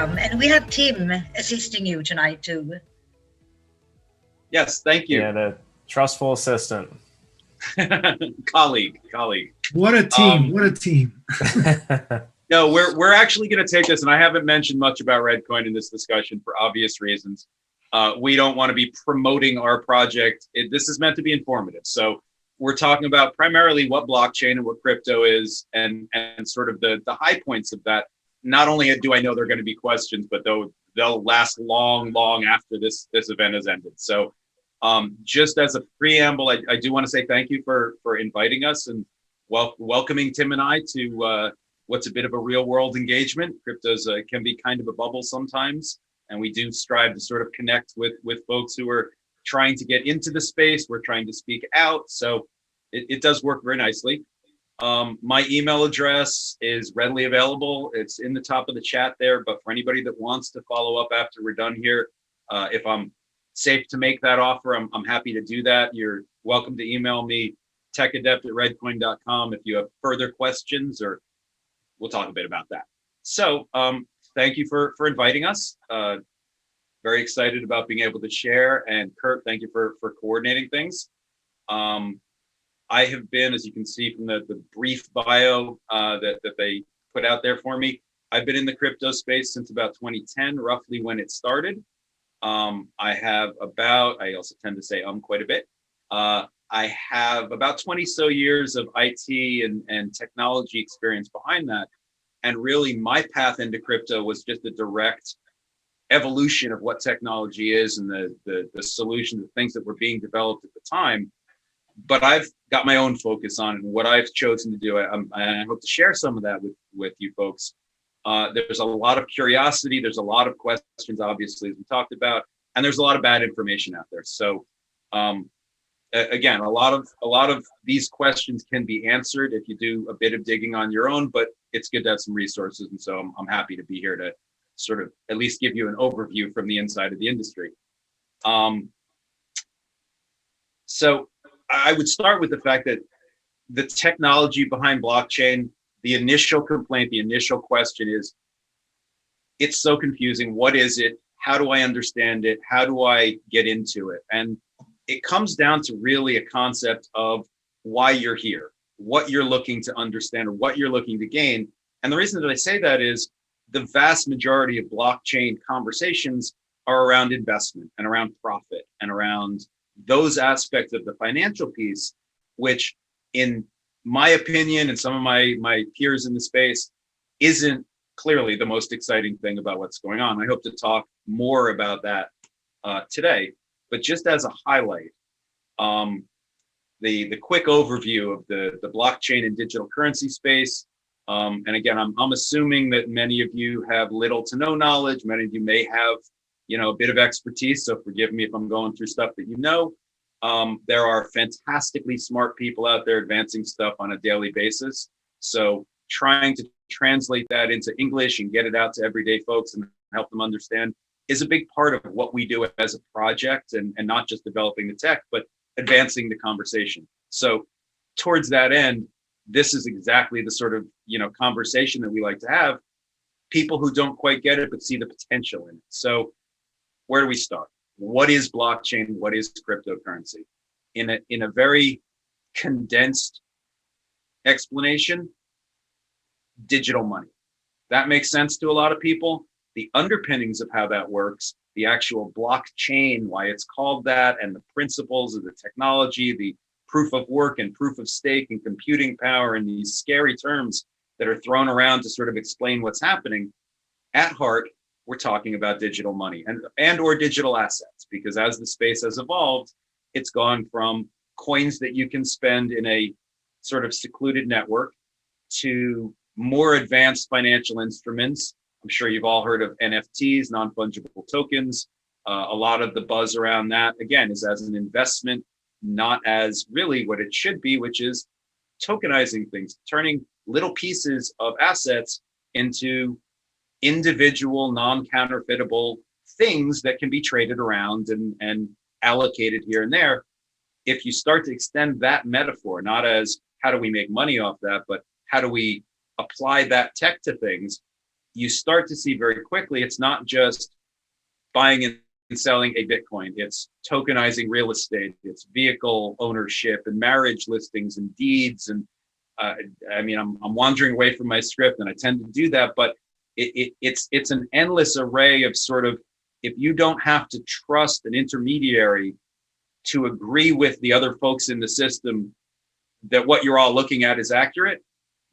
welcome. And we have Tim assisting you tonight too. Yes, thank you. Yeah, the trustful assistant. colleague. What a team! What a team! No, we're actually going to take this, and I haven't mentioned much about ReddCoin in this discussion for obvious reasons. We don't want to be promoting our project. This is meant to be informative. So we're talking about primarily what blockchain and what crypto is, and sort of the high points of that. Not only do I know there are going to be questions, but they'll last long after this event has ended. So just as a preamble, I do want to say thank you for inviting us and welcoming Tim and I to what's a bit of a real world engagement. Cryptos can be kind of a bubble sometimes, and we do strive to sort of connect with folks who are trying to get into the space. We're trying to speak out, so it does work very nicely. My email address is readily available. It's in the top of the chat there, but for anybody that wants to follow up after we're done here, if I'm safe to make that offer, I'm happy to do that. You're welcome to email me, TechAdept@ReddCoin.com, if you have further questions, or we'll talk a bit about that. So thank you for inviting us. Very excited about being able to share. And Kurt, thank you for coordinating things. I have been, as you can see from the brief bio that they put out there for me, I've been in the crypto space since about 2010, roughly when it started. I also tend to say quite a bit. I have about 20 so years of IT and technology experience behind that. And really my path into crypto was just a direct evolution of what technology is and the solutions, the things that were being developed at the time. But I've got my own focus on it, and what I've chosen to do. I hope to share some of that with you folks. There's a lot of curiosity. There's a lot of questions, obviously, as we talked about, and there's a lot of bad information out there. So again, a lot of these questions can be answered if you do a bit of digging on your own, but it's good to have some resources. And so I'm happy to be here to sort of at least give you an overview from the inside of the industry. So I would start with the fact that the technology behind blockchain, the initial complaint, the initial question is, it's so confusing. What is it? How do I understand it? How do I get into it? And it comes down to really a concept of why you're here, what you're looking to understand, or what you're looking to gain. And the reason that I say that is the vast majority of blockchain conversations are around investment and around profit and around those aspects of the financial piece, which in my opinion and some of my peers in the space isn't clearly the most exciting thing about what's going on. I hope to talk more about that today, but just as a highlight, the quick overview of the blockchain and digital currency space. And again, I'm assuming that many of you have little to no knowledge. Many of you may have, a bit of expertise. So forgive me if I'm going through stuff that you know. There are fantastically smart people out there advancing stuff on a daily basis. So trying to translate that into English and get it out to everyday folks and help them understand is a big part of what we do as a project, and not just developing the tech, but advancing the conversation. So towards that end, this is exactly the sort of, conversation that we like to have. People who don't quite get it, but see the potential in it. So where do we start? What is blockchain? What is cryptocurrency? In a very condensed explanation, digital money. That makes sense to a lot of people. The underpinnings of how that works, the actual blockchain, why it's called that, and the principles of the technology, the proof of work and proof of stake and computing power, and these scary terms that are thrown around to sort of explain what's happening. At heart, we're talking about digital money and or digital assets, because as the space has evolved, it's gone from coins that you can spend in a sort of secluded network to more advanced financial instruments. I'm sure you've all heard of NFTs, non-fungible tokens. A lot of the buzz around that, again, is as an investment, not as really what it should be, which is tokenizing things, turning little pieces of assets into individual, non-counterfeitable things that can be traded around and allocated here and there. If you start to extend that metaphor, not as how do we make money off that, but how do we apply that tech to things, you start to see very quickly, it's not just buying and selling a Bitcoin. It's tokenizing real estate. It's vehicle ownership and marriage listings and deeds. And I mean, I'm wandering away from my script, and I tend to do that. But it's an endless array of sort of, if you don't have to trust an intermediary to agree with the other folks in the system that what you're all looking at is accurate,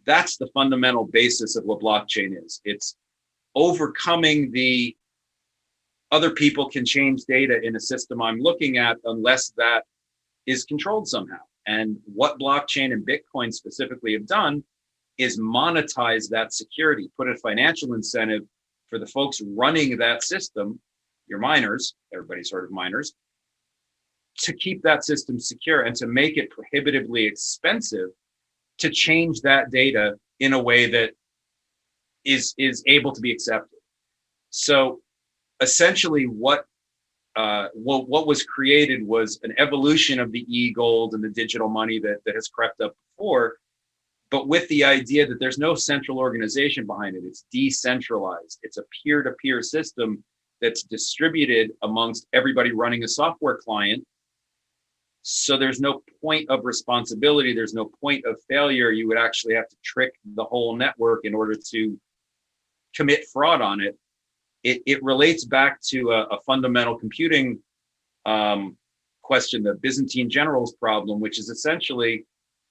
that's the fundamental basis of what blockchain is. It's overcoming the other people can change data in a system I'm looking at unless that is controlled somehow. And what blockchain and Bitcoin specifically have done is monetize that security, put a financial incentive for the folks running that system, your miners, everybody's heard of miners, to keep that system secure and to make it prohibitively expensive to change that data in a way that is able to be accepted. So essentially what was created was an evolution of the e-gold and the digital money that has crept up before, but with the idea that there's no central organization behind it. It's decentralized. It's a peer-to-peer system that's distributed amongst everybody running a software client. So there's no point of responsibility. There's no point of failure. You would actually have to trick the whole network in order to commit fraud on it. It relates back to a fundamental computing question, the Byzantine generals problem, which is essentially,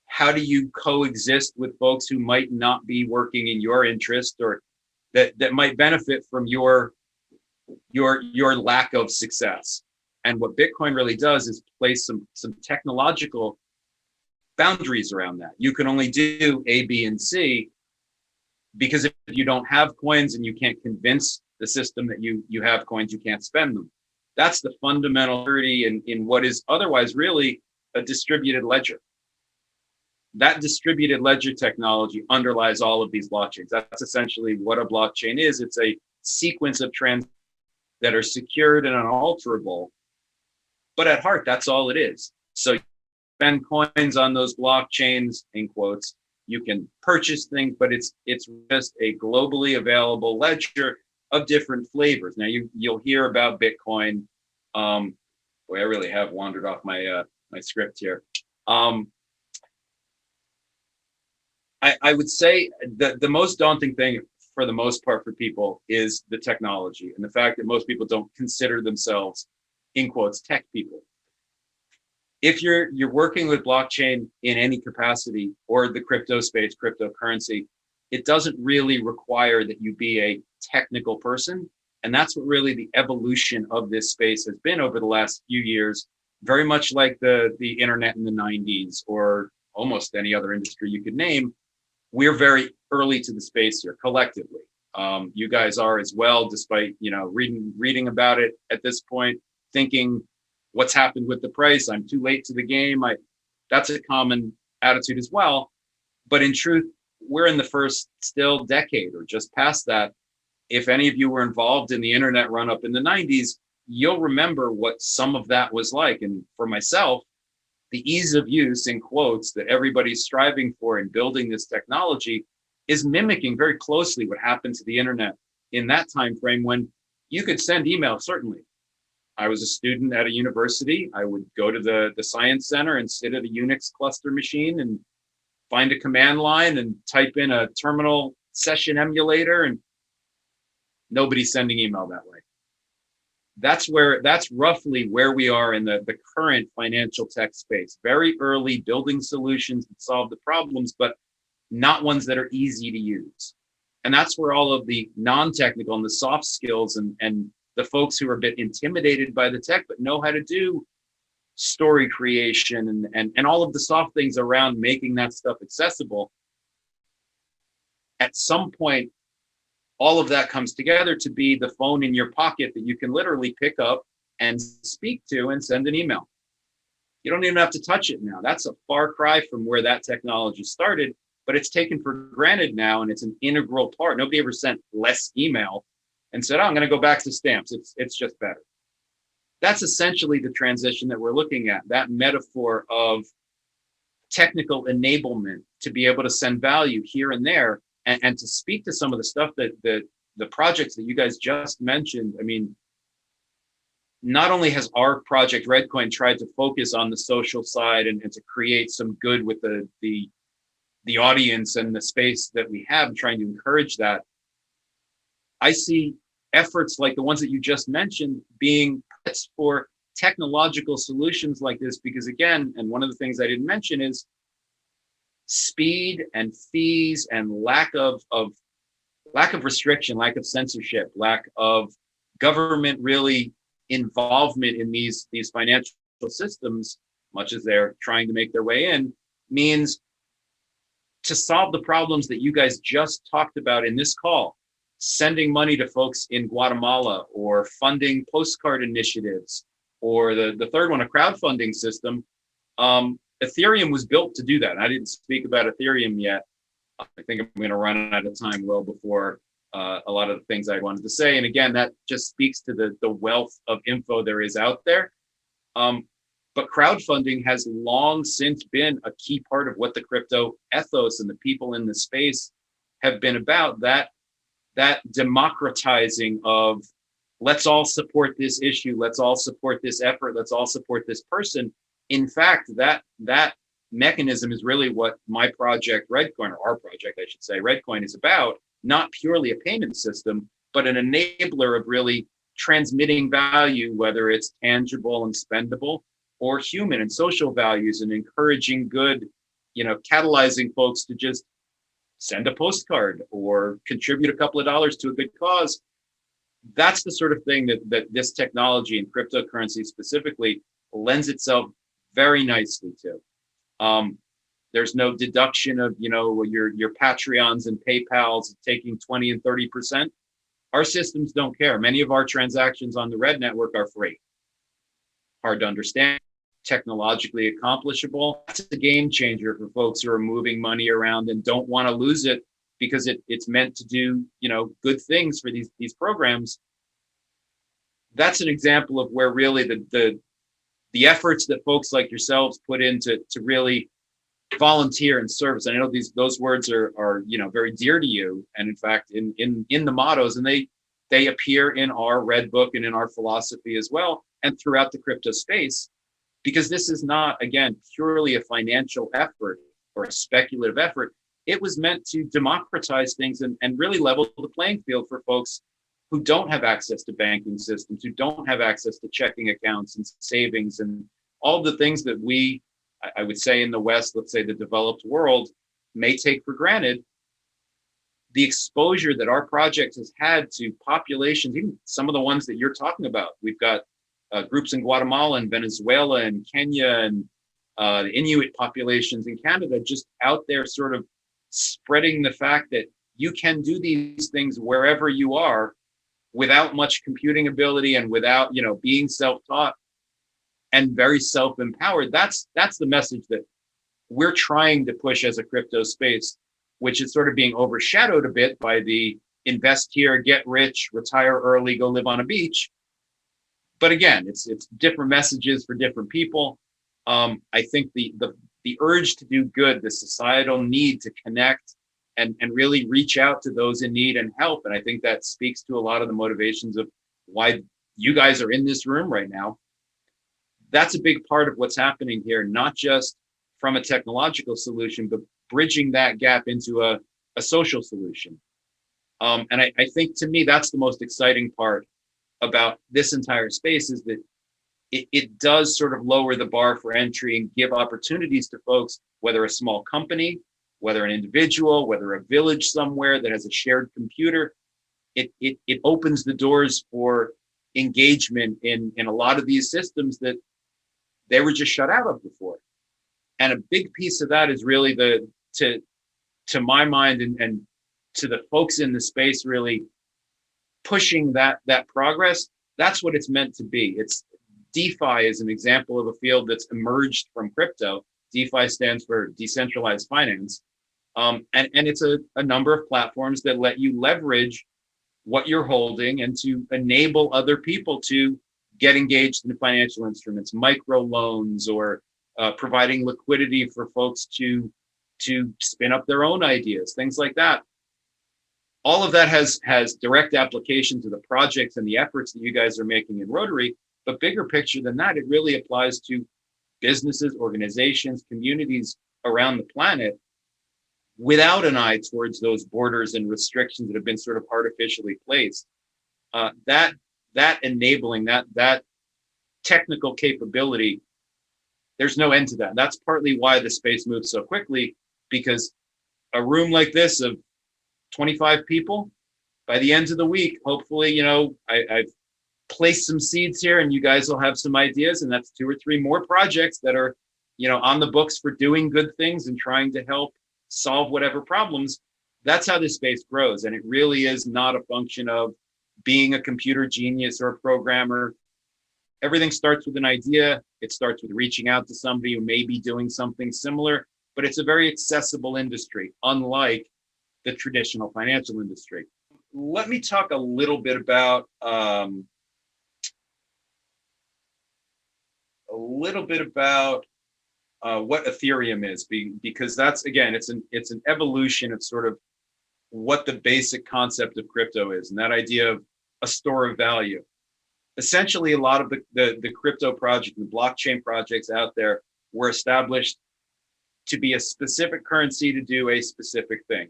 how do you coexist with folks who might not be working in your interest, or that might benefit from your lack of success? And what Bitcoin really does is place some technological boundaries around that. You can only do A, B, and C, because if you don't have coins and you can't convince the system that you have coins, you can't spend them. That's the fundamental security in what is otherwise really a distributed ledger. That distributed ledger technology underlies all of these blockchains. That's essentially what a blockchain is. It's a sequence of transactions that are secured and unalterable. But at heart, that's all it is. So you spend coins on those blockchains, in quotes. You can purchase things, but it's just a globally available ledger of different flavors. Now you'll hear about Bitcoin. Boy, I really have wandered off my my script here. I would say that the most daunting thing, for the most part, for people is the technology and the fact that most people don't consider themselves, in quotes, tech people. If you're working with blockchain in any capacity, or the crypto space, cryptocurrency, it doesn't really require that you be a technical person. And that's what really the evolution of this space has been over the last few years, very much like the internet in the 90s, or almost any other industry you could name. We're very early to the space here collectively. You guys are as well, despite reading about it at this point, thinking what's happened with the price. I'm too late to the game. That's a common attitude as well. But in truth, we're in the first still decade or just past that. If any of you were involved in the internet run up in the 90s, you'll remember what some of that was like. And for myself, the ease of use, in quotes, that everybody's striving for in building this technology is mimicking very closely what happened to the internet in that time frame, when you could send email. Certainly, I was a student at a university. I would go to the science center and sit at a Unix cluster machine and find a command line and type in a terminal session emulator, and nobody's sending email that way. That's roughly where we are in the current financial tech space. Very early, building solutions that solve the problems, but not ones that are easy to use. And that's where all of the non-technical and the soft skills and the folks who are a bit intimidated by the tech but know how to do story creation and all of the soft things around making that stuff accessible. At some point, all of that comes together to be the phone in your pocket that you can literally pick up and speak to and send an email. You don't even have to touch it now. That's a far cry from where that technology started, but it's taken for granted now, and it's an integral part. Nobody ever sent less email and said, oh, I'm going to go back to stamps. It's just better. That's essentially the transition that we're looking at, that metaphor of technical enablement to be able to send value here and there, and to speak to some of the stuff that the projects that you guys just mentioned, I mean, not only has our project ReddCoin tried to focus on the social side and to create some good with the audience and the space that we have, trying to encourage that, I see efforts like the ones that you just mentioned being for technological solutions like this, because again, and one of the things I didn't mention is speed and fees and lack of restriction, lack of censorship, lack of government really involvement in these financial systems, much as they're trying to make their way in, means to solve the problems that you guys just talked about in this call, sending money to folks in Guatemala or funding postcard initiatives, or the third one, a crowdfunding system. Ethereum was built to do that. I didn't speak about Ethereum yet. I think I'm going to run out of time well before a lot of the things I wanted to say. And again, that just speaks to the wealth of info there is out there. But crowdfunding has long since been a key part of what the crypto ethos and the people in the space have been about. That democratizing of, let's all support this issue, let's all support this effort, let's all support this person. In fact, that mechanism is really what my project ReddCoin, or our project, I should say, ReddCoin is about. Not purely a payment system, but an enabler of really transmitting value, whether it's tangible and spendable, or human and social values, and encouraging good, catalyzing folks to just send a postcard or contribute a couple of dollars to a good cause. That's the sort of thing that this technology and cryptocurrency specifically lends itself very nicely to. There's no deduction of, your Patreons and PayPals taking 20 and 30%. Our systems don't care. Many of our transactions on the Redd network are free. Hard to understand, technologically accomplishable. It's a game changer for folks who are moving money around and don't want to lose it because it's meant to do, good things for these programs. That's an example of where really the efforts that folks like yourselves put into really volunteer and service. I know those words are very dear to you, and in fact in the mottos, and they appear in our Redd book and in our philosophy as well, and throughout the crypto space, because this is not, again, purely a financial effort or a speculative effort. It was meant to democratize things and really level the playing field for folks who don't have access to banking systems, who don't have access to checking accounts and savings and all the things that we, I would say in the West, let's say the developed world, may take for granted. The exposure that our project has had to populations, even some of the ones that you're talking about. We've got groups in Guatemala and Venezuela and Kenya and the Inuit populations in Canada, just out there sort of spreading the fact that you can do these things wherever you are without much computing ability and without, being self-taught and very self-empowered. That's the message that we're trying to push as a crypto space, which is sort of being overshadowed a bit by the invest here, get rich, retire early, go live on a beach. But again, it's different messages for different people. I think the urge to do good, the societal need to connect and really reach out to those in need and help. And I think that speaks to a lot of the motivations of why you guys are in this room right now. That's a big part of what's happening here, not just from a technological solution, but bridging that gap into a social solution. And I think, to me, that's the most exciting part about this entire space, is that it does sort of lower the bar for entry and give opportunities to folks, whether a small company, whether an individual, whether a village somewhere that has a shared computer. It opens the doors for engagement in a lot of these systems that they were just shut out of before. And a big piece of that is really to my mind and to the folks in the space, really pushing that progress. That's what it's meant to be. It's DeFi is an example of a field that's emerged from crypto. DeFi stands for decentralized finance. And it's a number of platforms that let you leverage what you're holding and to enable other people to get engaged in financial instruments, micro loans, or providing liquidity for folks to spin up their own ideas, things like that. all of that has direct application to the projects and the efforts that you guys are making in Rotary. But bigger picture than that, it really applies to businesses, organizations, communities around the planet without an eye towards those borders and restrictions that have been sort of artificially placed. That enabling, that technical capability, there's no end to that. That's partly why the space moves so quickly, because a room like this of 25 people, by the end of the week, hopefully, I've placed some seeds here and you guys will have some ideas, and that's 2 or 3 more projects that are, on the books for doing good things and trying to help solve whatever problems. That's how this space grows. And it really is not a function of being a computer genius or a programmer. Everything starts with an idea. It starts with reaching out to somebody who may be doing something similar, but it's a very accessible industry, unlike the traditional financial industry. Let me talk a little bit about what Ethereum is, because that's, again, it's an evolution of sort of what the basic concept of crypto is, and that idea of a store of value. Essentially, a lot of the crypto project, the blockchain projects out there were established to be a specific currency to do a specific thing.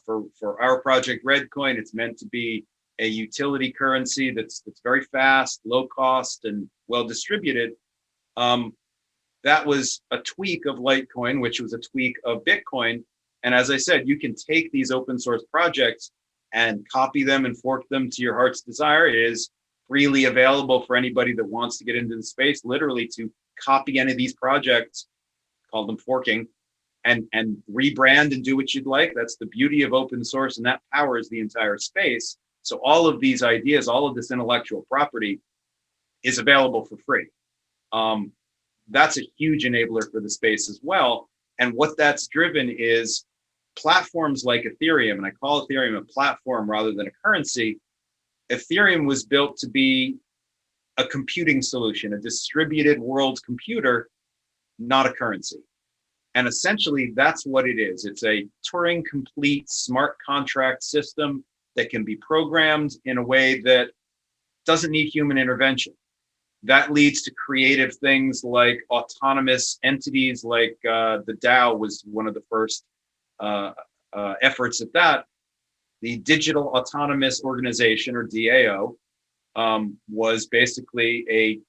For our project ReddCoin, it's meant to be a utility currency that's very fast, low cost, and well distributed. That was a tweak of Litecoin, which was a tweak of Bitcoin. And as I said, you can take these open source projects and copy them and fork them to your heart's desire. It is freely available for anybody that wants to get into the space, literally to copy any of these projects, call them forking, and rebrand and do what you'd like. That's the beauty of open source, and that powers the entire space. So all of these ideas, all of this intellectual property is available for free. That's a huge enabler for the space as well. And what that's driven is platforms like Ethereum, and I call Ethereum a platform rather than a currency. Ethereum was built to be a computing solution, a distributed world computer, not a currency. And essentially, that's what it is. It's a Turing complete smart contract system that can be programmed in a way that doesn't need human intervention. That leads to creative things like autonomous entities, like the DAO was one of the first efforts at that. The Digital Autonomous Organization, or DAO, was basically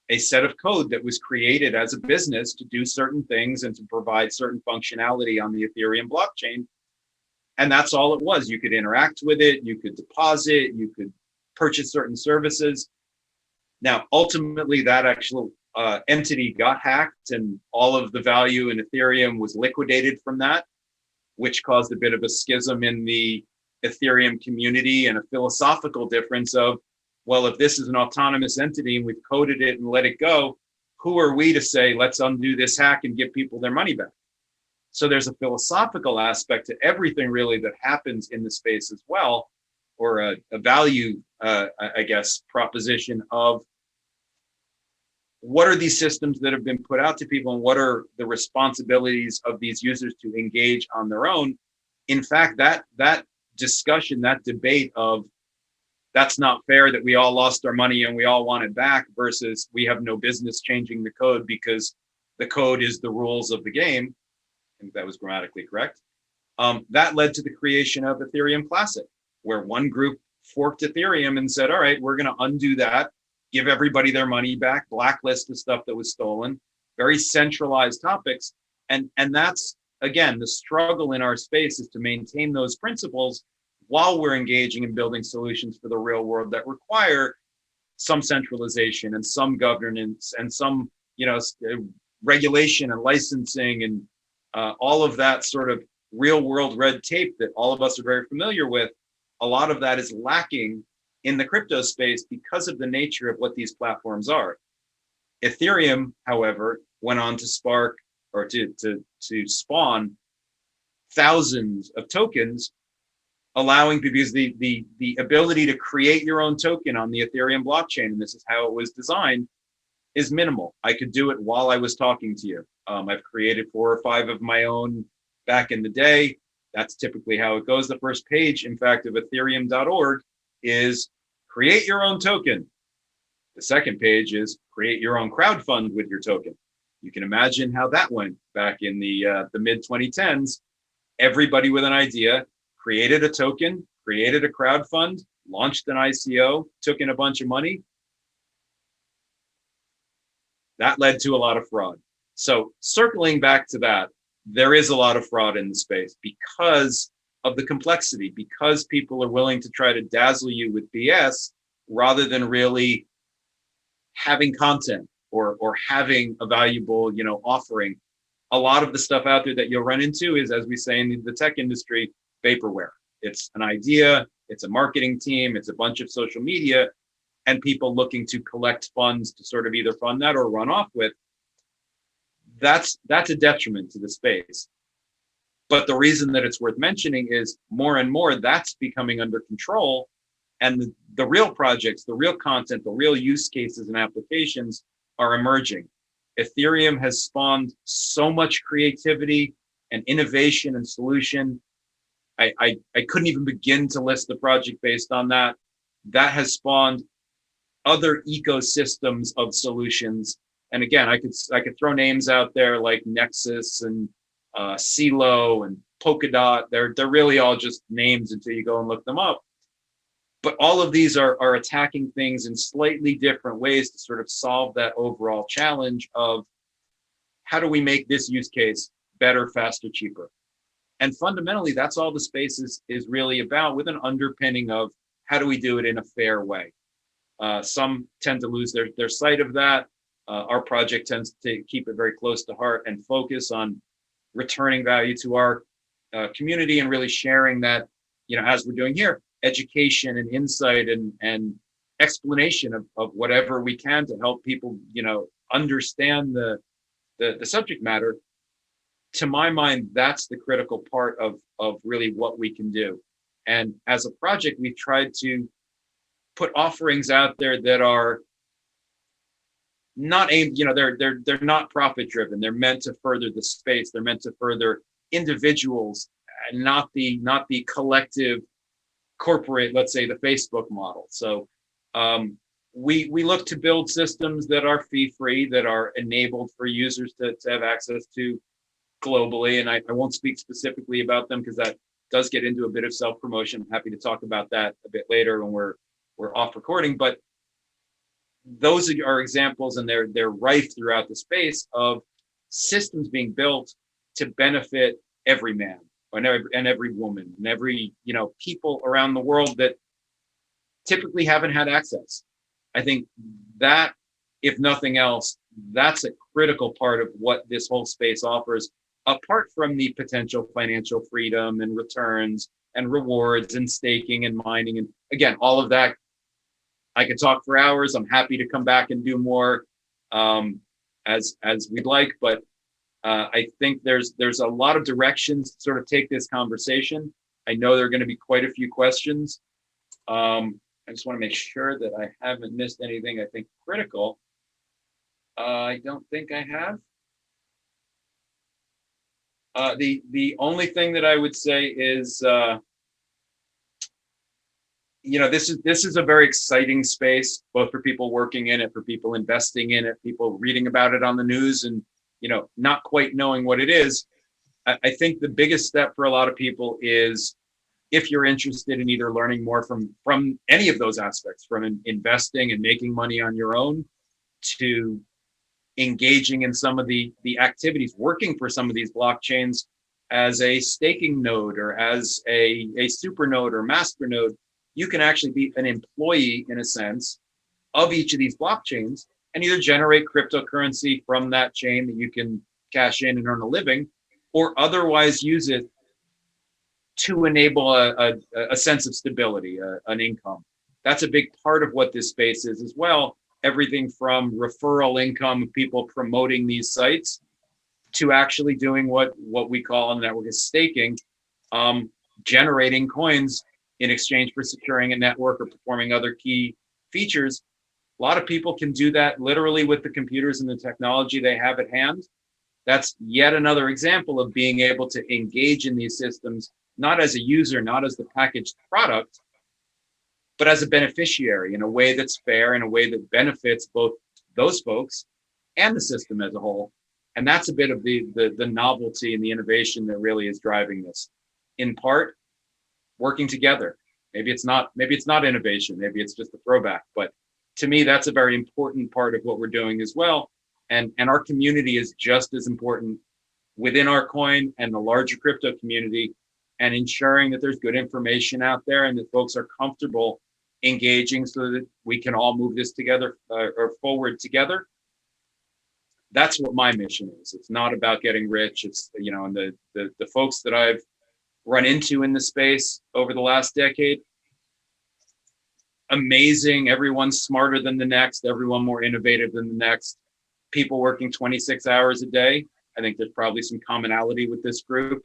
a set of code that was created as a business to do certain things and to provide certain functionality on the Ethereum blockchain. And that's all it was. You could interact with it, you could deposit, you could purchase certain services. Now, ultimately, that actual entity got hacked, and all of the value in Ethereum was liquidated from that, which caused a bit of a schism in the Ethereum community and a philosophical difference of, well, if this is an autonomous entity and we've coded it and let it go, who are we to say, let's undo this hack and give people their money back? So there's a philosophical aspect to everything really that happens in the space as well, or a value, I guess, proposition of what are these systems that have been put out to people, and what are the responsibilities of these users to engage on their own. In fact, that discussion, that debate of that's not fair that we all lost our money and we all want it back versus we have no business changing the code because the code is the rules of the game. I think that was grammatically correct. That led to the creation of Ethereum Classic, where one group forked Ethereum and said, all right, we're going to undo that, give everybody their money back, blacklist the stuff that was stolen, very centralized topics. And that's, again, the struggle in our space is to maintain those principles while we're engaging in building solutions for the real world that require some centralization and some governance and some, regulation and licensing and all of that sort of real world red tape that all of us are very familiar with. A lot of that is lacking in the crypto space because of the nature of what these platforms are. Ethereum, however, went on to spark or to spawn thousands of tokens, allowing, because the ability to create your own token on the Ethereum blockchain, and this is how it was designed, is minimal. I could do it while I was talking to you. I've created 4 or 5 of my own back in the day. That's typically how it goes. The first page, in fact, of ethereum.org is create your own token. The second page is create your own crowdfund with your token. You can imagine how that went back in the mid 2010s. Everybody with an idea created a token, created a crowdfund, launched an ICO, took in a bunch of money. That led to a lot of fraud. So circling back to that, there is a lot of fraud in the space because of the complexity, because people are willing to try to dazzle you with BS rather than really having content or having a valuable, offering. A lot of the stuff out there that you'll run into is, as we say in the tech industry, vaporware. It's an idea, it's a marketing team, it's a bunch of social media, and people looking to collect funds to sort of either fund that or run off with. That's a detriment to the space. But the reason that it's worth mentioning is more and more that's becoming under control. And the real projects, the real content, the real use cases and applications are emerging. Ethereum has spawned so much creativity and innovation and solution. I couldn't even begin to list the project based on that. That has spawned other ecosystems of solutions. And again, I could throw names out there like Nexus and CeeLo and Polkadot. They're really all just names until you go and look them up. But all of these are attacking things in slightly different ways to sort of solve that overall challenge of how do we make this use case better, faster, cheaper? And fundamentally, that's all the space is really about, with an underpinning of how do we do it in a fair way? Some tend to lose their sight of that. Our project tends to keep it very close to heart and focus on returning value to our community and really sharing that, as we're doing here, education and insight and explanation of whatever we can to help people, understand the subject matter. To my mind, that's the critical part of really what we can do. And as a project, we've tried to put offerings out there that are not aimed, they're not profit driven. They're meant to further the space. They're meant to further individuals and not the collective corporate, let's say the Facebook model. So we look to build systems that are fee free, that are enabled for users to have access to globally. And I won't speak specifically about them because that does get into a bit of self-promotion. I'm happy to talk about that a bit later when we're off recording. But those are examples, and they're rife throughout the space of systems being built to benefit every man and every woman and every people around the world that typically haven't had access. I think that, if nothing else, that's a critical part of what this whole space offers, apart from the potential financial freedom and returns and rewards and staking and mining. And again, all of that, I could talk for hours. I'm happy to come back and do more as we'd like, but I think there's a lot of directions to sort of take this conversation. I know there are going to be quite a few questions. I just want to make sure that I haven't missed anything I think critical. I don't think I have. The only thing that I would say is, this is a very exciting space, both for people working in it, for people investing in it, people reading about it on the news and, not quite knowing what it is. I think the biggest step for a lot of people is, if you're interested in either learning more from any of those aspects, from investing and making money on your own, to engaging in some of the activities, working for some of these blockchains as a staking node or as a super node or master node, you can actually be an employee, in a sense, of each of these blockchains and either generate cryptocurrency from that chain that you can cash in and earn a living, or otherwise use it to enable a sense of stability, an income. That's a big part of what this space is as well. Everything from referral income, people promoting these sites, to actually doing what we call on the network is staking, generating coins in exchange for securing a network or performing other key features. A lot of people can do that literally with the computers and the technology they have at hand. that's yet another example of being able to engage in these systems, not as a user, not as the packaged product, but as a beneficiary in a way that's fair, in a way that benefits both those folks and the system as a whole. And that's a bit of the novelty and the innovation that really is driving this. In part, working together. Maybe it's not innovation, maybe it's just a throwback. But to me, that's a very important part of what we're doing as well. And our community is just as important within our coin and the larger crypto community, and ensuring that there's good information out there and that folks are comfortable engaging so that we can all move this together or forward together. That's what my mission is. It's not about getting rich. It's, you know, and the folks that I've run into in the space over the last decade, amazing. Everyone's smarter than the next, everyone more innovative than the next, people working 26 hours a day. I think there's probably some commonality with this group.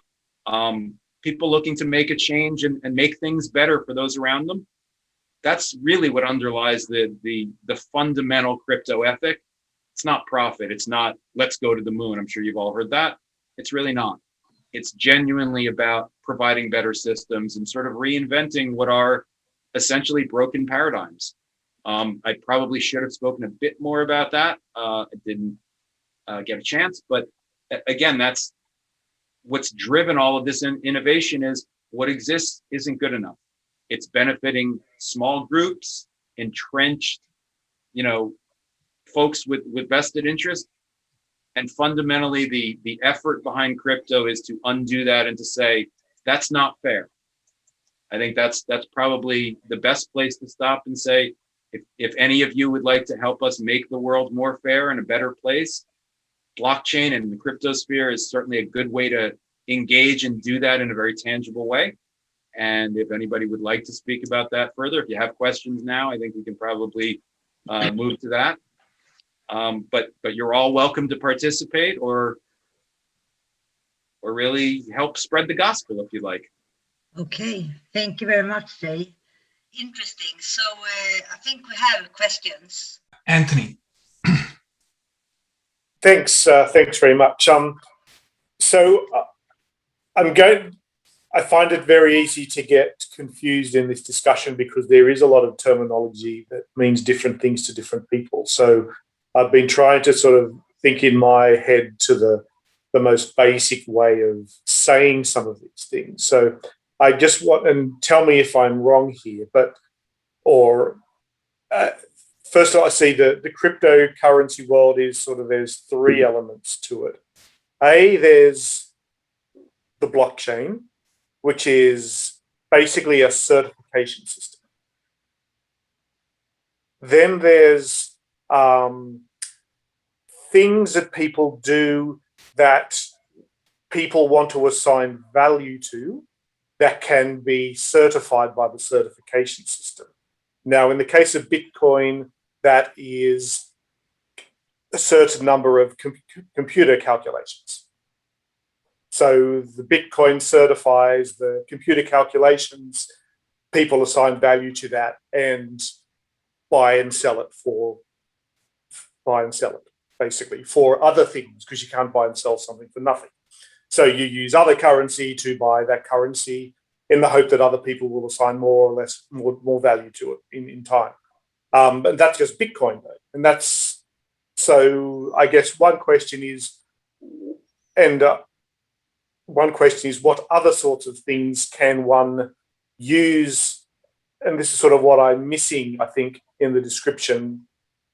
People looking to make a change and make things better for those around them. That's really what underlies the fundamental crypto ethic. It's not profit. It's not let's go to the moon. I'm sure you've all heard that. It's really not. It's genuinely about providing better systems and sort of reinventing what are essentially broken paradigms. I probably should have spoken a bit more about that. I didn't get a chance, but again, that's what's driven all of this innovation. Is what exists isn't good enough. It's benefiting small groups, entrenched, you know, folks with vested interest. And fundamentally, the effort behind crypto is to undo that and to say, that's not fair. I think that's probably the best place to stop and say, if any of you would like to help us make the world more fair and a better place, blockchain and the crypto sphere is certainly a good way to engage and do that in a very tangible way. And if anybody would like to speak about that further, if you have questions now, I think we can probably move to that. But you're all welcome to participate or really help spread the gospel if you'd like. Okay, thank you very much, Jay. Interesting. So I think we have questions. Anthony. Thanks very much. I find it very easy to get confused in this discussion because there is a lot of terminology that means different things to different people. So I've been trying to sort of think in my head to the most basic way of saying some of these things. So I just want, and tell me if I'm wrong here, first of all, I see the cryptocurrency world is sort of, there's three elements to it. There's the blockchain, which is basically a certification system. Then there's things that people do that people want to assign value to that can be certified by the certification system. Now, in the case of Bitcoin, that is a certain number of computer calculations. So the Bitcoin certifies the computer calculations, people assign value to that and buy and sell it, basically, for other things, because you can't buy and sell something for nothing. So you use other currency to buy that currency in the hope that other people will assign more or less more value to it in time. And that's just Bitcoin, though. And that's, so I guess one question is, what other sorts of things can one use? And this is sort of what I'm missing, I think, in the description,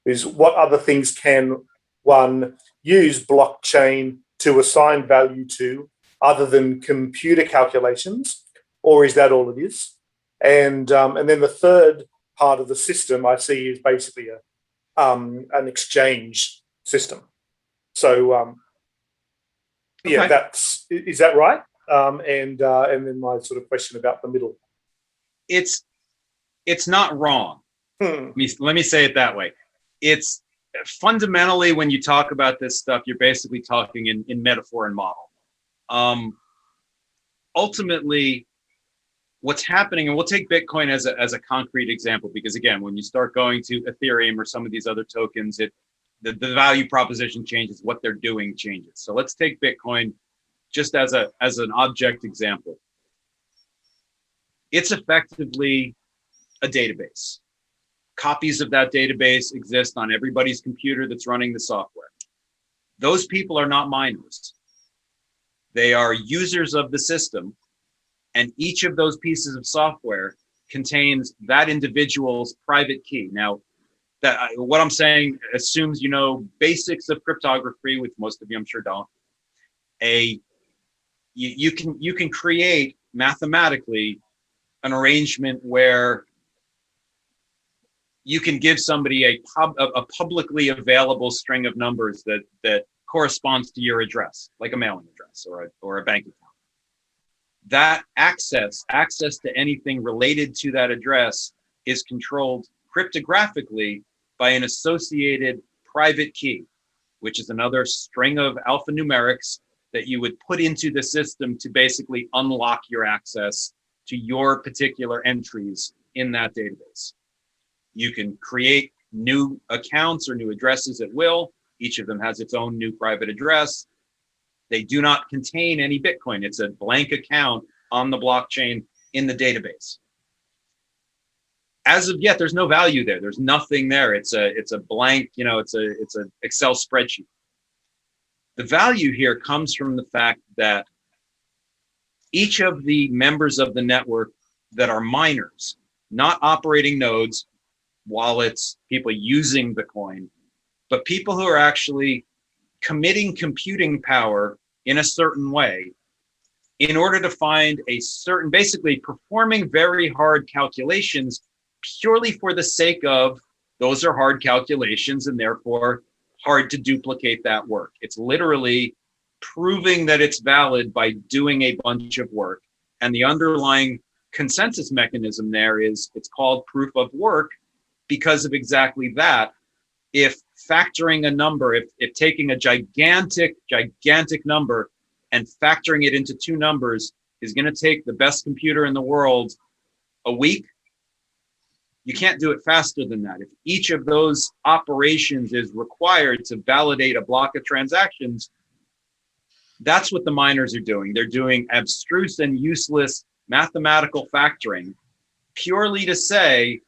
is what other things can one use blockchain to assign value to other than computer calculations, or is that all it is? And then the third part of the system I see is basically an exchange system. So yeah, Okay. Is that right? And then my sort of question about the middle. It's not wrong. Let me say it that way. It's fundamentally, when you talk about this stuff, you're basically talking in metaphor and model. Ultimately, what's happening, and we'll take Bitcoin as a concrete example, because again, when you start going to Ethereum or some of these other tokens, the value proposition changes, what they're doing changes. So let's take Bitcoin just as an object example. It's effectively a database. Copies of that database exist on everybody's computer that's running the software. Those people are not miners. They are users of the system, and each of those pieces of software contains that individual's private key. Now, what I'm saying assumes you know basics of cryptography, which most of you I'm sure don't. You can create mathematically an arrangement where you can give somebody a publicly available string of numbers that corresponds to your address, like a mailing address or a bank account. That access to anything related to that address is controlled cryptographically by an associated private key, which is another string of alphanumerics that you would put into the system to basically unlock your access to your particular entries in that database. You can create new accounts or new addresses at will. Each of them has its own new private address. They do not contain any Bitcoin. It's a blank account on the blockchain in the database. As of yet, there's no value there. There's nothing there. It's a blank, it's an Excel spreadsheet. The value here comes from the fact that each of the members of the network that are miners, not operating nodes, wallets, people using the coin, but people who are actually committing computing power in a certain way in order to find a certain, basically performing very hard calculations purely for the sake of those are hard calculations and therefore hard to duplicate that work. It's literally proving that it's valid by doing a bunch of work. And the underlying consensus mechanism there is it's called proof of work because of exactly that. If factoring a number, if taking a gigantic number and factoring it into two numbers is going to take the best computer in the world a week, you can't do it faster than that. If each of those operations is required to validate a block of transactions, that's what the miners are doing. They're doing abstruse and useless mathematical factoring purely to say,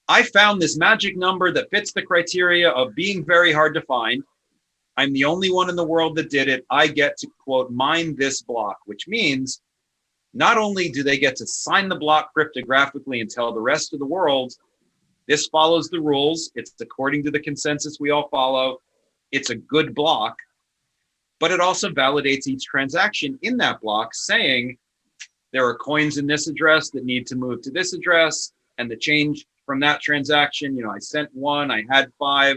I found this magic number that fits the criteria of being very hard to find. I'm the only one in the world that did it. I get to, quote, mine this block, which means not only do they get to sign the block cryptographically and tell the rest of the world, this follows the rules, it's according to the consensus we all follow, it's a good block, but it also validates each transaction in that block saying there are coins in this address that need to move to this address, and the change from that transaction, I sent one, I had 5,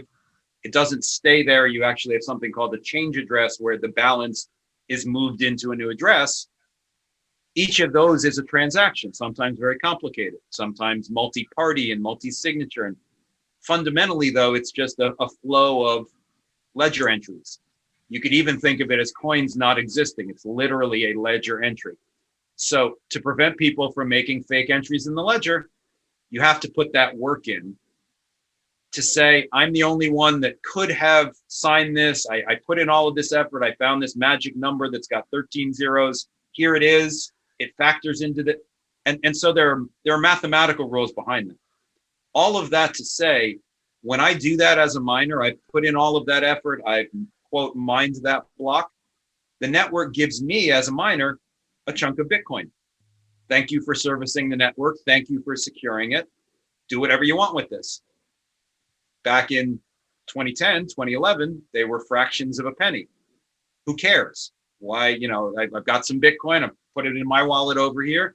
it doesn't stay there. You actually have something called a change address where the balance is moved into a new address. Each of those is a transaction, sometimes very complicated, sometimes multi-party and multi-signature. And fundamentally, though, it's just a flow of ledger entries. You could even think of it as coins not existing. It's literally a ledger entry. So to prevent people from making fake entries in the ledger, you have to put that work in to say, I'm the only one that could have signed this. I put in all of this effort. I found this magic number that's got 13 zeros. Here it is. It factors into the, and so there are mathematical rules behind them. All of that to say, when I do that as a miner, I put in all of that effort, I quote mined that block, the network gives me as a miner a chunk of Bitcoin. Thank you for servicing the network. Thank you for securing it. Do whatever you want with this. Back in 2010, 2011, they were fractions of a penny. Who cares? Why, I've got some Bitcoin, I've put it in my wallet over here,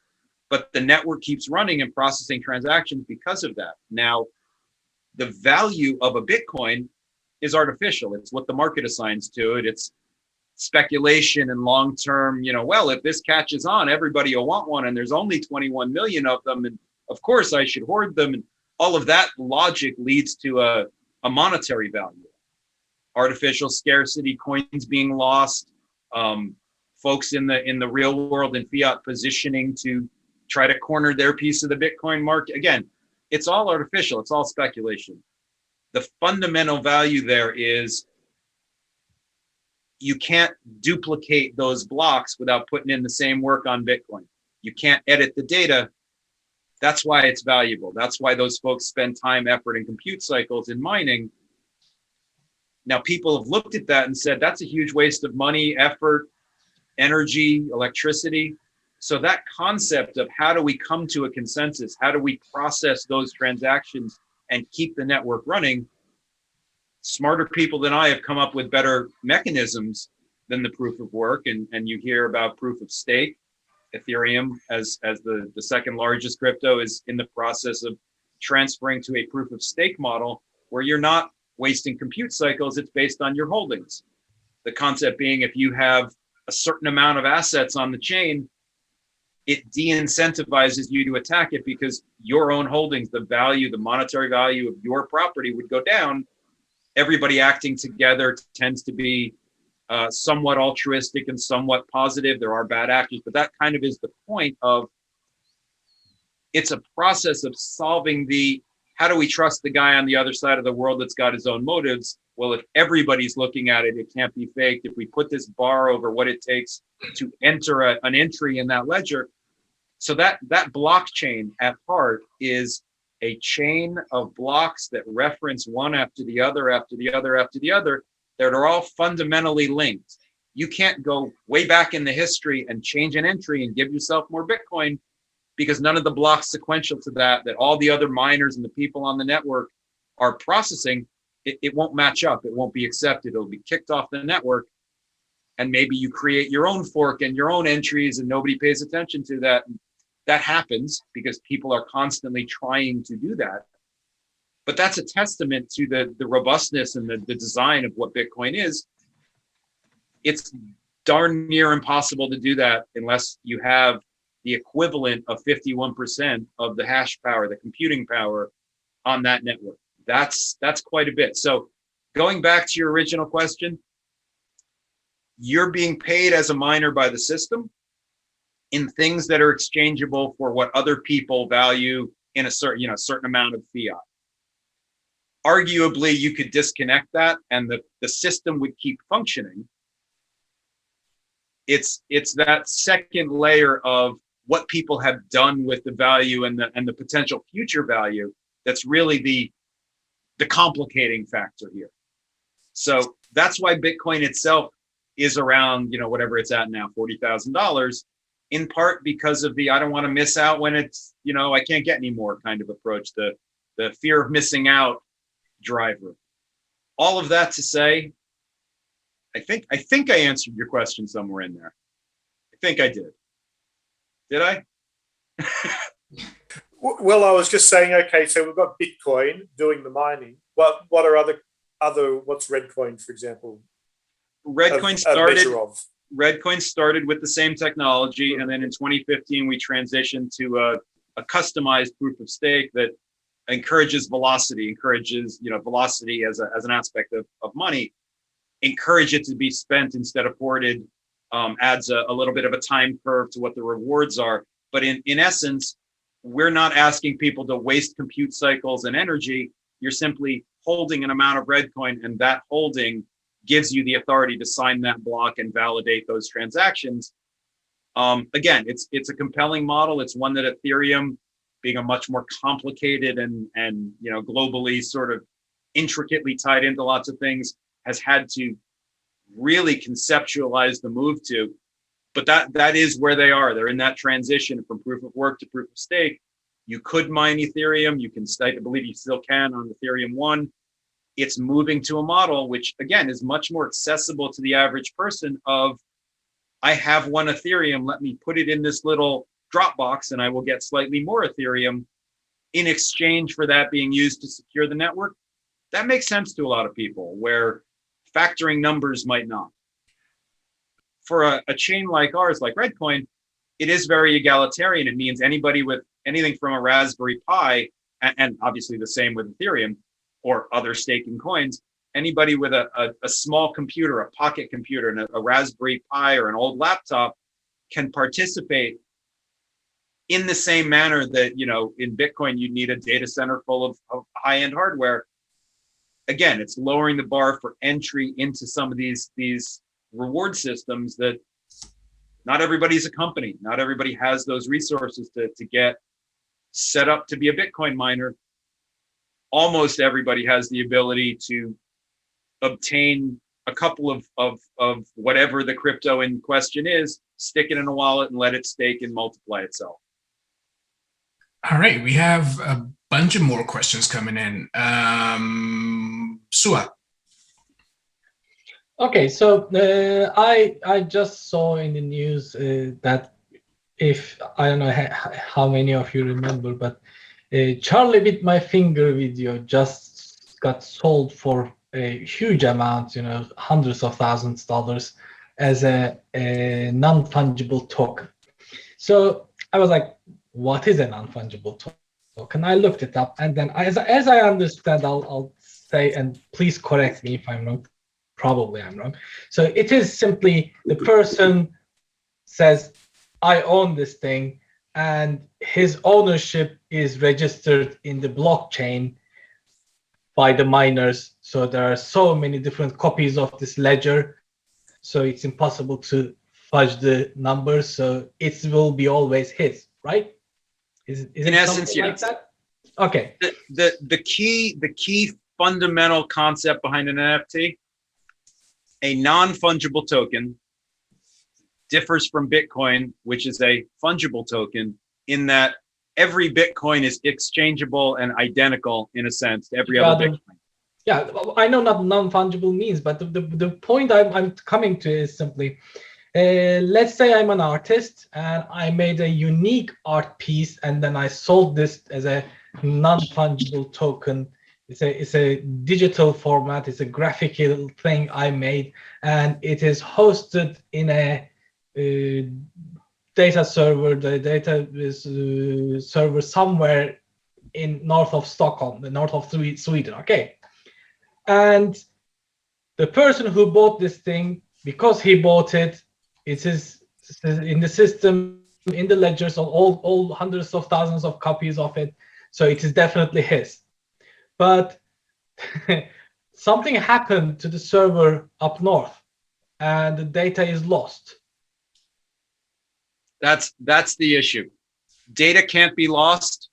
but the network keeps running and processing transactions because of that. Now, the value of a Bitcoin is artificial. It's what the market assigns to it. It's speculation and long-term, well, if this catches on, everybody will want one, and there's only 21 million of them, and of course I should hoard them. And all of that logic leads to a monetary value. Artificial scarcity, coins being lost, folks in the real world in fiat positioning to try to corner their piece of the Bitcoin market. Again, it's all artificial. It's all speculation. the fundamental value there is you can't duplicate those blocks without putting in the same work on Bitcoin. You can't edit the data. That's why it's valuable. That's why those folks spend time, effort, and compute cycles in mining. Now, people have looked at that and said, that's a huge waste of money, effort, energy, electricity. So that concept of how do we come to a consensus? How do we process those transactions and keep the network running? Smarter people than I have come up with better mechanisms than the proof of work. And you hear about proof of stake. Ethereum, as the second largest crypto, is in the process of transferring to a proof of stake model where you're not wasting compute cycles. It's based on your holdings. The concept being, if you have a certain amount of assets on the chain, it de-incentivizes you to attack it because your own holdings, the value, the monetary value of your property would go down. Everybody acting together tends to be somewhat altruistic and somewhat positive. There are bad actors, but that kind of is the point of, it's a process of solving the, how do we trust the guy on the other side of the world that's got his own motives? Well, if everybody's looking at it, it can't be faked. If we put this bar over what it takes to enter an entry in that ledger. So that blockchain at heart is a chain of blocks that reference one after the other, after the other, after the other, that are all fundamentally linked. You can't go way back in the history and change an entry and give yourself more Bitcoin, because none of the blocks sequential to that all the other miners and the people on the network are processing, it won't match up. It won't be accepted. It'll be kicked off the network. And maybe you create your own fork and your own entries and nobody pays attention to that. That happens because people are constantly trying to do that. But that's a testament to the robustness and the design of what Bitcoin is. It's darn near impossible to do that unless you have the equivalent of 51% of the hash power, the computing power on that network. That's quite a bit. So going back to your original question, you're being paid as a miner by the system in things that are exchangeable for what other people value in a certain amount of fiat. Arguably, you could disconnect that and the system would keep functioning. It's that second layer of what people have done with the value and the potential future value that's really the complicating factor here. So that's why Bitcoin itself is around, whatever it's at now, $40,000, in part because of the I don't want to miss out when it's, I can't get any more kind of approach, the fear of missing out driver. All of that to say, I think I answered your question somewhere in there. I think I did. Did I? Well, I was just saying, okay, so we've got Bitcoin doing the mining. What are other what's ReddCoin, for example? ReddCoin started with the same technology, and then in 2015 we transitioned to a customized proof of stake that encourages velocity as an aspect of money, encourage it to be spent instead of hoarded, adds a little bit of a time curve to what the rewards are. But in essence, we're not asking people to waste compute cycles and energy. You're simply holding an amount of ReddCoin, and that holding gives you the authority to sign that block and validate those transactions. Again, it's a compelling model. It's one that Ethereum, being a much more complicated and globally sort of intricately tied into lots of things, has had to really conceptualize the move to. But that is where they are. They're in that transition from proof of work to proof of stake. You could mine Ethereum. You can stake, I believe you still can on Ethereum 1. It's moving to a model which, again, is much more accessible to the average person of, I have one Ethereum, let me put it in this little Dropbox and I will get slightly more Ethereum in exchange for that being used to secure the network. That makes sense to a lot of people where factoring numbers might not. For a chain like ours, like ReddCoin, it is very egalitarian. It means anybody with anything from a Raspberry Pi, and obviously the same with Ethereum or other staking coins, anybody with a small computer, a pocket computer, and a Raspberry Pi or an old laptop can participate in the same manner that, in Bitcoin, you need a data center full of high-end hardware. again, it's lowering the bar for entry into some of these reward systems that not everybody's a company. Not everybody has those resources to get set up to be a Bitcoin miner. Almost everybody has the ability to obtain a couple of whatever the crypto in question is, stick it in a wallet and let it stake and multiply itself. All right, we have a bunch of more questions coming in. Suat. Okay, so I just saw in the news that if I don't know how many of you remember, but Charlie Bit My Finger video just got sold for a huge amount, hundreds of thousands of dollars as a non-fungible token. So I was like, what is a non-fungible token? I looked it up, and then as I understand, I'll say, and please correct me if I'm wrong. Probably I'm wrong. So it is simply the person says, I own this thing, and his ownership is registered in the blockchain by the miners. So there are so many different copies of this ledger. So it's impossible to fudge the numbers. So it will be always his, right? Is in essence, yes. Like that? Okay. The key fundamental concept behind an NFT, a non-fungible token, differs from Bitcoin, which is a fungible token, in that every Bitcoin is exchangeable and identical in a sense to every other Bitcoin. Yeah, I know not non-fungible means, but the point I'm coming to is simply, let's say I'm an artist and I made a unique art piece, and then I sold this as a non-fungible token. It's a digital format. It's a graphical thing I made, and it is hosted in a data server. The data is server somewhere in north of Stockholm, the north of Sweden. Okay, and the person who bought this thing, because he bought it, it is in the system, in the ledgers, of all hundreds of thousands of copies of it. So it is definitely his. But something happened to the server up north, and the data is lost. That's the issue. Data can't be lost.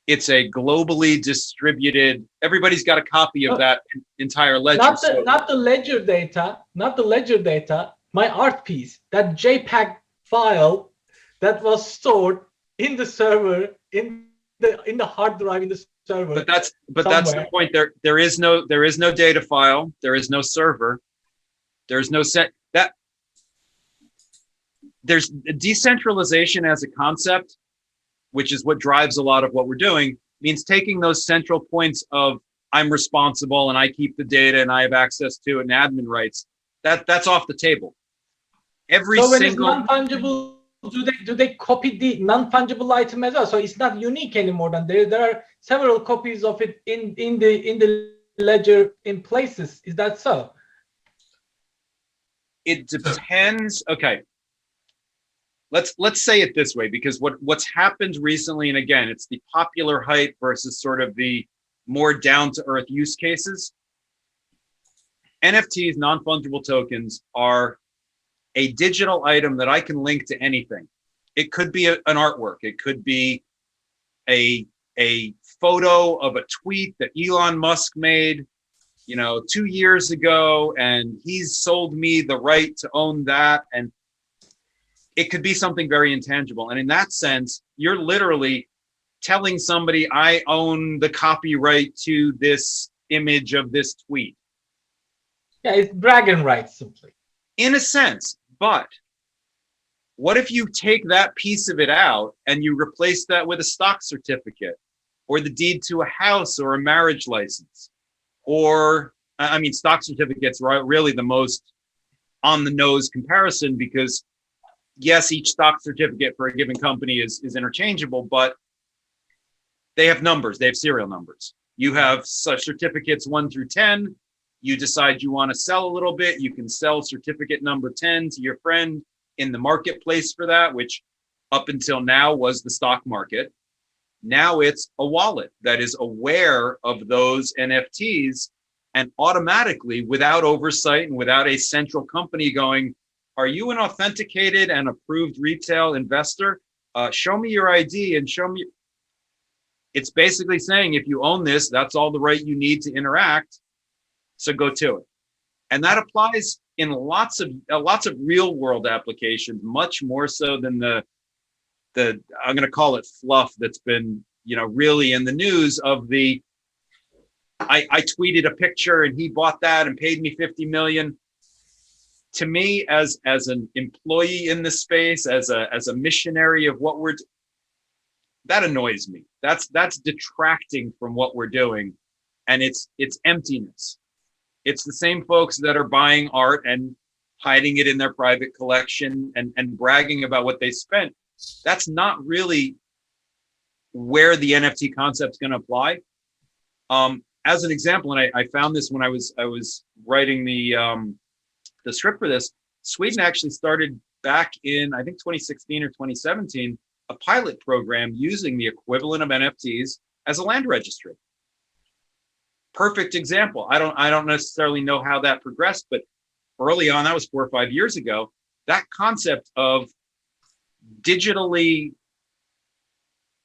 It's a globally distributed. Everybody's got a copy of that entire ledger. Not the ledger data. Not the ledger data. My art piece, that JPEG file that was stored in the server, in the hard drive in the server. But that's the point. There is no data file. There is no server. There's no set that. There's decentralization as a concept, which is what drives a lot of what we're doing, means taking those central points of I'm responsible and I keep the data and I have access to it and admin rights. That's off the table. So when it's non-fungible, do they copy the non-fungible item as well? So it's not unique anymore. Then there are several copies of it in the ledger in places. Is that so? It depends. Okay. Let's say it this way, because what's happened recently, and again, it's the popular hype versus sort of the more down-to-earth use cases. NFTs, non-fungible tokens, are a digital item that I can link to anything. It could be an artwork. It could be a photo of a tweet that Elon Musk made, 2 years ago, and he's sold me the right to own that. And it could be something very intangible. And in that sense, you're literally telling somebody, I own the copyright to this image of this tweet. Yeah, it's bragging rights simply. In a sense, but what if you take that piece of it out and you replace that with a stock certificate or the deed to a house or a marriage license? Or, I mean, stock certificates are really the most on the nose comparison, because yes, each stock certificate for a given company is interchangeable, but they have numbers, they have serial numbers. You have such certificates 1 through 10. You decide you want to sell a little bit, you can sell certificate number 10 to your friend in the marketplace for that, which up until now was the stock market. Now it's a wallet that is aware of those NFTs and automatically, without oversight and without a central company going, are you an authenticated and approved retail investor? Show me your ID and show me. It's basically saying, if you own this, that's all the right you need to interact. So go to it. And that applies in lots of real world applications, much more so than the I'm going to call it fluff that's been, really in the news of the, I tweeted a picture and he bought that and paid me 50 million. To me, as an employee in this space, as a missionary of what that annoys me. That's detracting from what we're doing, and it's emptiness. It's the same folks that are buying art and hiding it in their private collection and bragging about what they spent. That's not really where the NFT concept's going to apply. As an example, and I found this when I was writing the script for this, Sweden actually started back in, I think, 2016 or 2017, a pilot program using the equivalent of NFTs as a land registry. Perfect example. I don't necessarily know how that progressed, but early on, that was 4 or 5 years ago, that concept of digitally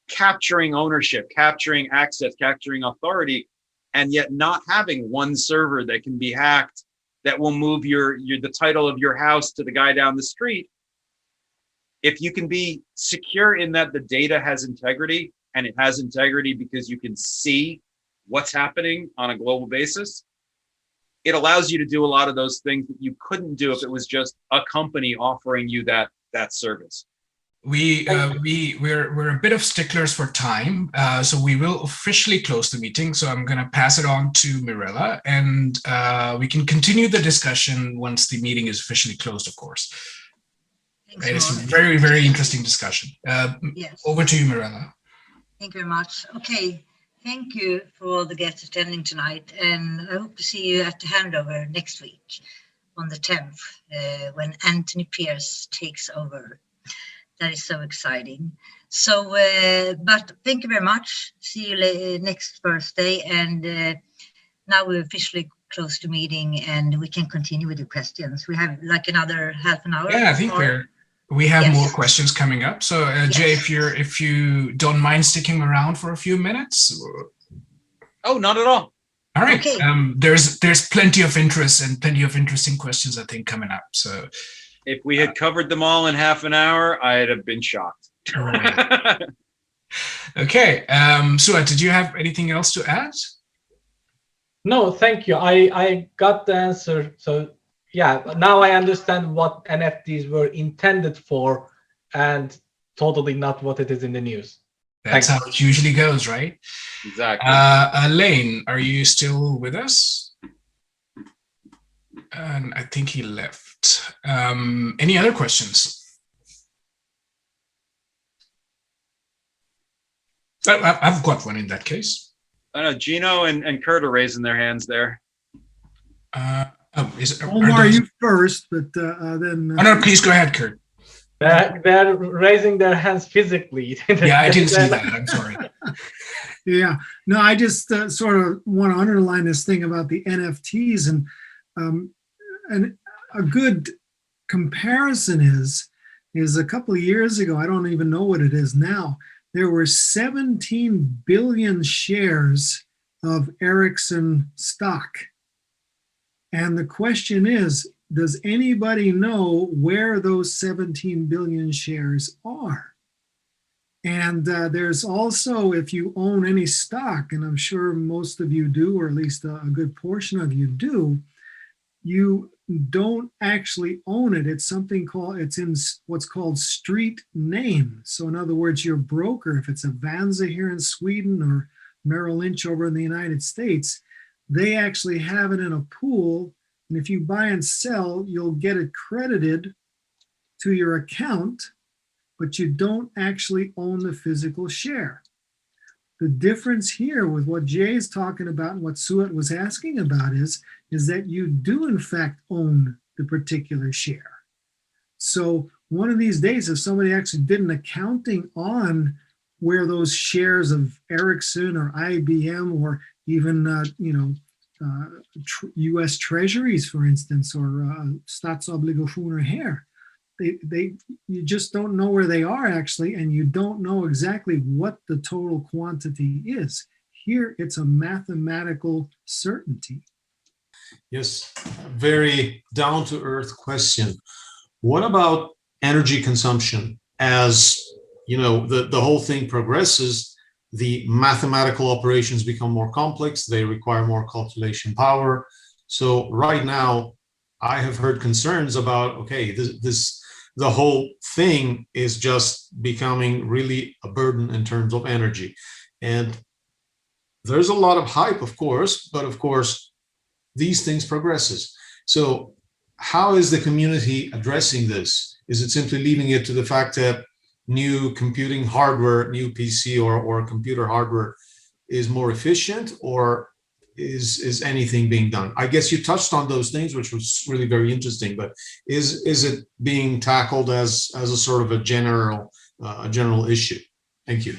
capturing ownership, capturing access, capturing authority, and yet not having one server that can be hacked that will move the title of your house to the guy down the street. If you can be secure in that the data has integrity, and it has integrity because you can see what's happening on a global basis, it allows you to do a lot of those things that you couldn't do if it was just a company offering you that service. We're a bit of sticklers for time, so we will officially close the meeting. So I'm going to pass it on to Mirella, and we can continue the discussion once the meeting is officially closed, of course. Thanks, It's a Mark. very, very interesting discussion. Yes. Over to you, Mirella. Thank you very much. Okay, thank you for all the guests attending tonight, and I hope to see you at the handover next week on the 10th, when Anthony Pierce takes over. That is so exciting. So, but thank you very much. See you next Thursday, and now we officially close the meeting, and we can continue with the questions. We have like another half an hour. Yeah, I think we have Yes. more questions coming up. So, Jay, if you don't mind sticking around for a few minutes. Oh, not at all. All right. Okay. There's plenty of interest and plenty of interesting questions, I think, coming up. So, If we had covered them all in half an hour, I'd have been shocked. all right. Okay. Suat, did you have anything else to add? No, thank you. I got the answer. So yeah, now I understand what NFTs were intended for, and totally not what it is in the news. That's how it usually goes, right? Exactly. Lane, are you still with us? And I think he left. Any other questions? I've got one in that case. I know Gino and Kurt are raising their hands there. Omar, you first, but then. Oh, no, please go ahead, Kurt. They're raising their hands physically. Yeah, I didn't see that. I'm sorry. Yeah, no, I just sort of want to underline this thing about the NFTs, and a good comparison is a couple of years ago, I don't even know what it is now, there were 17 billion shares of Ericsson stock. And the question is, does anybody know where those 17 billion shares are? And there's also, if you own any stock, and I'm sure most of you do, or at least a good portion of you do, you don't actually own it. It's something called, it's in what's called street name. So in other words, your broker, if it's Avanza here in Sweden or Merrill Lynch over in the United States, they actually have it in a pool. And if you buy and sell, you'll get it credited to your account, but you don't actually own the physical share. The difference here with what Jay is talking about and what Suat was asking about is that you do in fact own the particular share. So one of these days, if somebody actually did an accounting on where those shares of Ericsson or IBM or even U.S. Treasuries, for instance, or Statsobligationer here, you just don't know where they are actually, and you don't know exactly what the total quantity is. Here, it's a mathematical certainty. Yes, very down-to-earth question. What about energy consumption? As you know, the whole thing progresses, the mathematical operations become more complex, they require more calculation power. So right now, I have heard concerns about, okay, the whole thing is just becoming really a burden in terms of energy. And there's a lot of hype, of course, but of course, these things progresses. So how is the community addressing this? Is it simply leaving it to the fact that new computing hardware, new PC or computer hardware is more efficient, or is anything being done? I guess you touched on those things, which was really very interesting, but is it being tackled as a sort of a general issue? Thank you.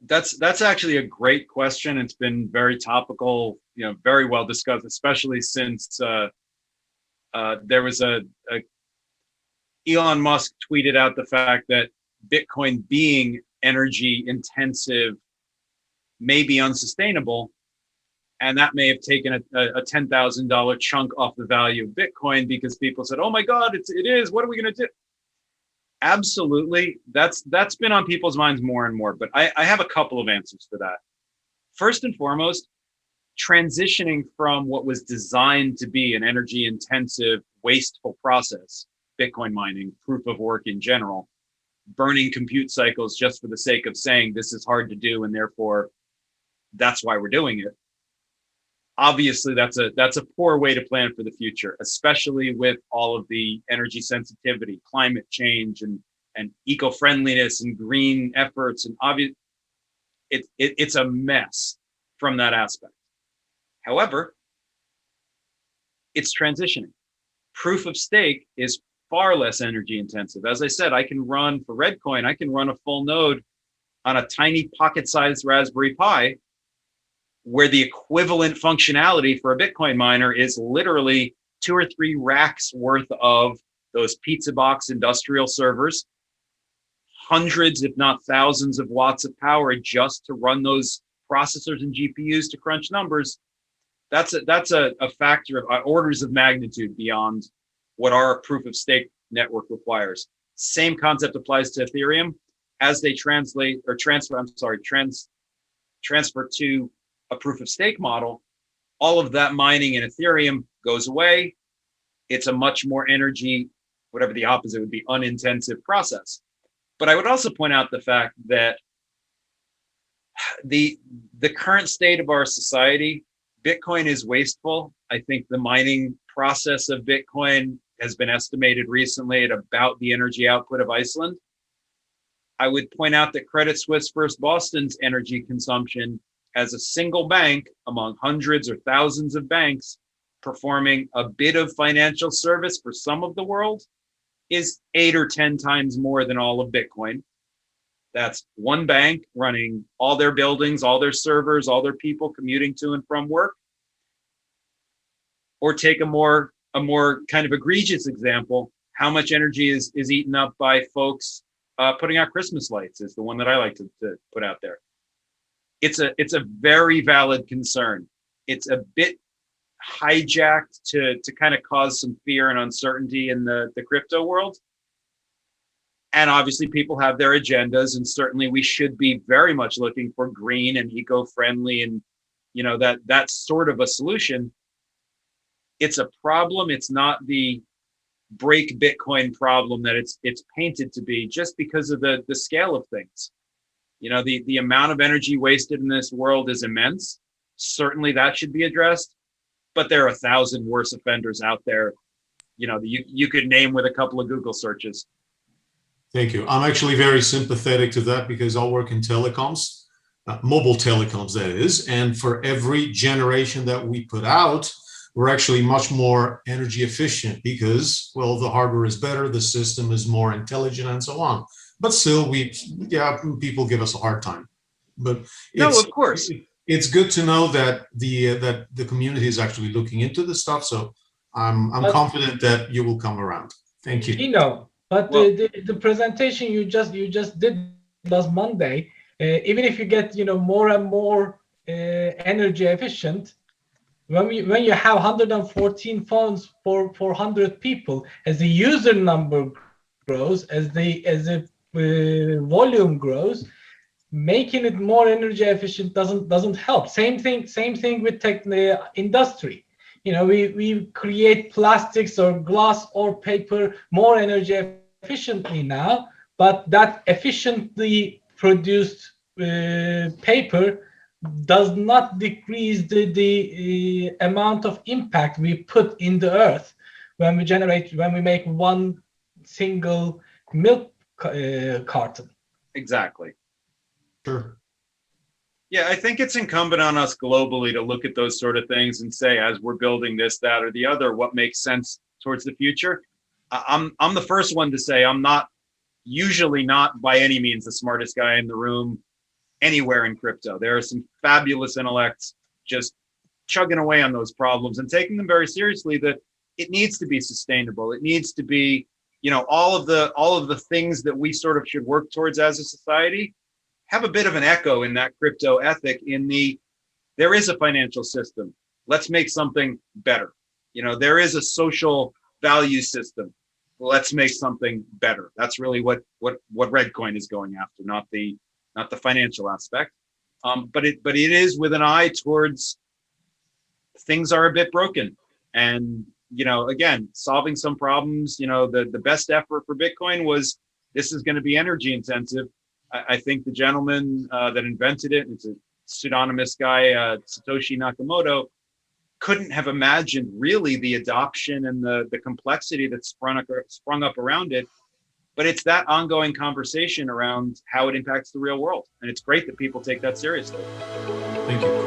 That's actually a great question. It's been very topical, very well discussed, especially since there was Elon Musk tweeted out the fact that Bitcoin being energy intensive may be unsustainable, and that may have taken a $10,000 chunk off the value of Bitcoin because people said, "Oh my God, it is. What are we going to do?" Absolutely, that's been on people's minds more and more. But I have a couple of answers for that. First and foremost, transitioning from what was designed to be an energy intensive, wasteful process, Bitcoin mining, proof of work in general, burning compute cycles just for the sake of saying this is hard to do and therefore that's why we're doing it. Obviously, that's a poor way to plan for the future, especially with all of the energy sensitivity, climate change, and eco-friendliness and green efforts. And it's a mess from that aspect. However, it's transitioning. Proof of stake is far less energy intensive. As I said, I can run for ReddCoin, I can run a full node on a tiny pocket-sized Raspberry Pi, where the equivalent functionality for a Bitcoin miner is literally 2 or 3 racks worth of those pizza box industrial servers, hundreds, if not thousands of watts of power just to run those processors and GPUs to crunch numbers. That's a factor of orders of magnitude beyond what our proof of stake network requires. Same concept applies to Ethereum as they transfer to a proof of stake model. All of that mining in Ethereum goes away. It's a much more energy, whatever the opposite would be, unintensive process. But I would also point out the fact that the current state of our society, Bitcoin is wasteful. I think the mining process of Bitcoin has been estimated recently at about the energy output of Iceland. I would point out that Credit Suisse First Boston's energy consumption as a single bank among hundreds or thousands of banks performing a bit of financial service for some of the world is 8 or 10 times more than all of Bitcoin. That's one bank running all their buildings, all their servers, all their people commuting to and from work. Or take a more kind of egregious example, how much energy is eaten up by folks putting out Christmas lights is the one that I like to put out there. It's a very valid concern. It's a bit hijacked to kind of cause some fear and uncertainty in the crypto world. And obviously people have their agendas, and certainly we should be very much looking for green and eco-friendly and that's sort of a solution. It's a problem. It's not the break Bitcoin problem that it's painted to be, just because of the scale of things. The amount of energy wasted in this world is immense. Certainly that should be addressed, but there are 1,000 worse offenders out there, you could name with a couple of Google searches. Thank you. I'm actually very sympathetic to that because I work in telecoms, mobile telecoms that is, and for every generation that we put out, we're actually much more energy efficient because, well, the hardware is better, the system is more intelligent and so on. but still, people give us a hard time. But No, of course. It's good to know that the community is actually looking into this stuff. So I'm confident that you will come around. Thank you. But the presentation you just did last Monday, even if you get more and more energy efficient, when you have 114 phones for 100 people, as the user number grows, as the volume grows, making it more energy efficient doesn't help. Same thing with industry. We create plastics or glass or paper more energy efficiently now, but that efficiently produced paper does not decrease the amount of impact we put in the earth when we make one single milk carton. Exactly. Sure. Yeah, I think it's incumbent on us globally to look at those sort of things and say, as we're building this, that, or the other, what makes sense towards the future. I'm the first one to say I'm usually not by any means the smartest guy in the room anywhere in crypto. There are some fabulous intellects just chugging away on those problems and taking them very seriously, that it needs to be sustainable. It needs to be, all of the things that we sort of should work towards as a society have a bit of an echo in that crypto ethic there is a financial system. Let's make something better. There is a social value system. Let's make something better. That's really what ReddCoin is going after, not the financial aspect. But it is with an eye towards things are a bit broken. And, again, solving some problems, the best effort for Bitcoin was, this is going to be energy intensive. I think the gentleman that invented it, it's a pseudonymous guy, Satoshi Nakamoto, couldn't have imagined really the adoption and the complexity that sprung up around it. But it's that ongoing conversation around how it impacts the real world. And it's great that people take that seriously. Thank you.